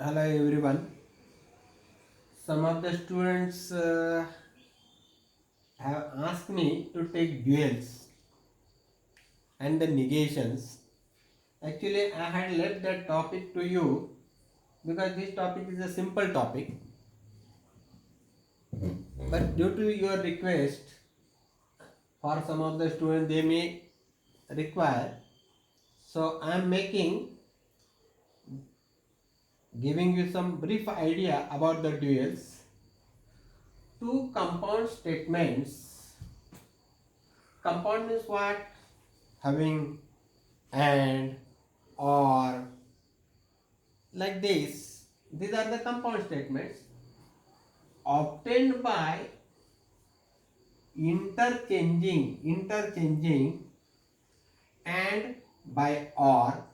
Hello everyone. Some of the students have asked me to take duels and the negations. Actually, I had left that topic to you because this topic is a simple topic. But due to your request, for some of the students they may require. So I am giving you some brief idea about the duels. Two compound statements. Compound means what? Having and or like this. These are the compound statements obtained by interchanging and by or.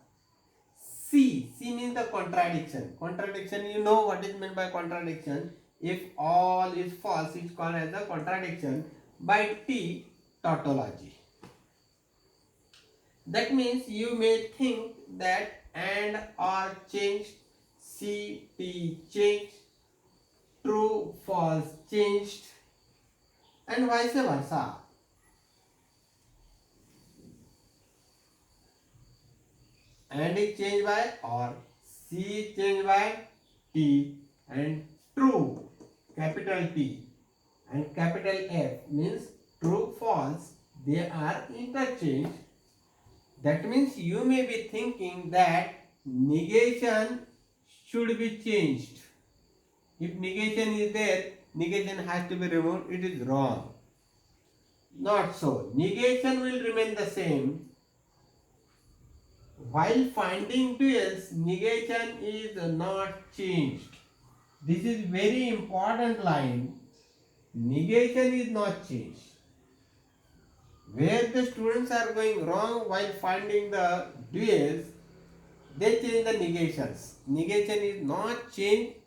C means the contradiction. You know what is meant by contradiction. If all is false, it's called as a contradiction. By T, tautology. That means you may think that and or changed, C T changed, true false changed, and vice versa. And is changed by or, C is changed by T, and true, capital T, and capital F means true false. They are interchanged. That means you may be thinking that negation should be changed. If negation is there, negation has to be removed. It is wrong. Not so. Negation will remain the same. While finding duals, negation is not changed. This is very important line. Negation is not changed. Where the students are going wrong while finding the duals, they change the negations. Negation is not changed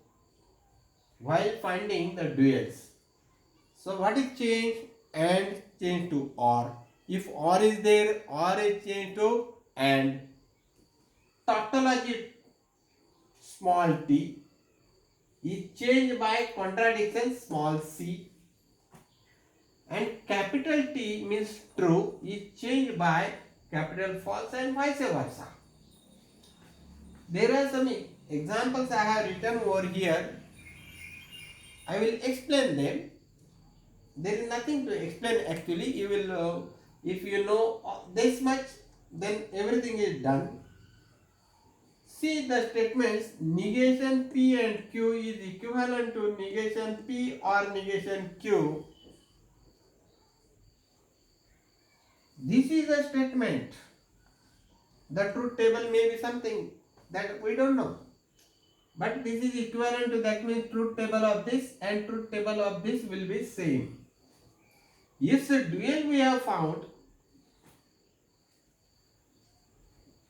while finding the duals. So what is changed? And changed to or. If or is there, or is changed to and. Tautology small t is changed by contradiction small c, and capital T means true is changed by capital false, and vice versa. There are some examples I have written over here. I will explain them. There is nothing to explain actually. You will, if you know this much, then everything is done. See the statements negation P and Q is equivalent to negation P or negation Q. This is a statement. The truth table may be something that we don't know. But this is equivalent to, that means truth table of this and truth table of this will be same. If the dual we have found,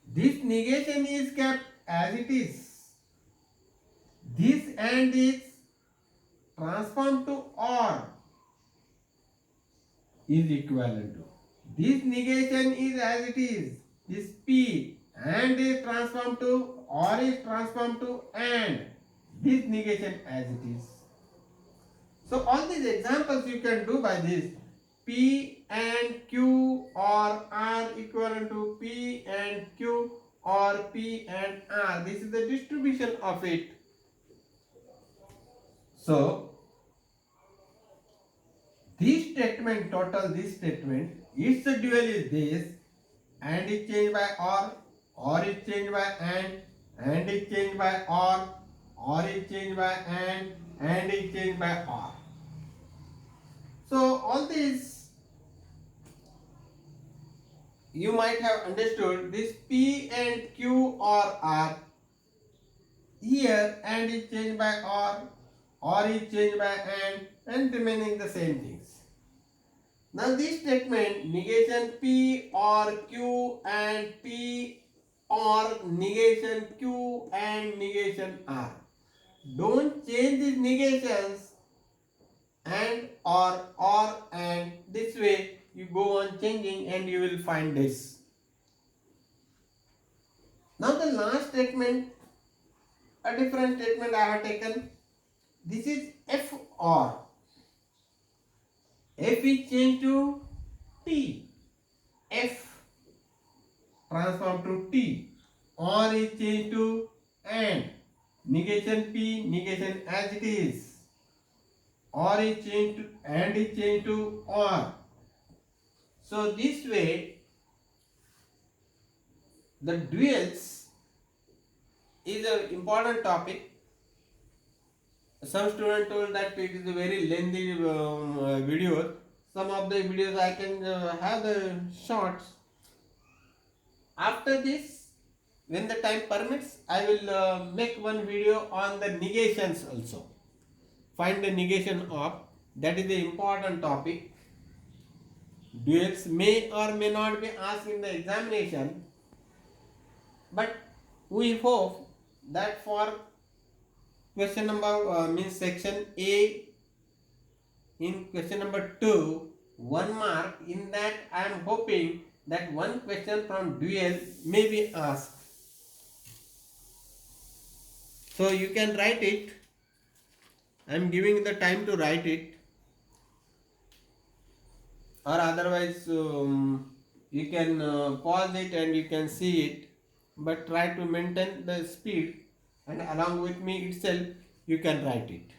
this negation is kept as it is. This and is transformed to or is equivalent to. This negation is as it is. This P and is transformed to or is transformed to and. This negation as it is. So all these examples you can do by this. P and Q or R equivalent to P and Q or P and R. This is the distribution of it. So this statement, total this statement, its dual is this, and is changed by or is changed by and is changed by or is changed by and is changed by or. So all these you might have understood. This P and Q or R here, and is changed by or is changed by and remaining the same things. Now this statement negation P or Q and P or negation Q and negation R. Don't change these negations and or and. This way you go on changing and you will find this. Now the last statement a different statement I have taken. This is F or. F is changed to T. F transform to T. Or is changed to and. Negation P, negation as it is. Or is changed to and is changed to or. So this way the duals is an important topic. Some student told that it is a very lengthy video. Some of the videos I can have the shorts. After this, when the time permits, I will make one video on the negations also. Find the negation of, that is the important topic. Duals may or may not be asked in the examination, but we hope that for question number means section A, in question number 2, 1 mark, in that I am hoping that one question from dual may be asked. So you can write it. I am giving the time to write it, or otherwise you can pause it and you can see it, but try to maintain the speed, and along with me itself you can write it.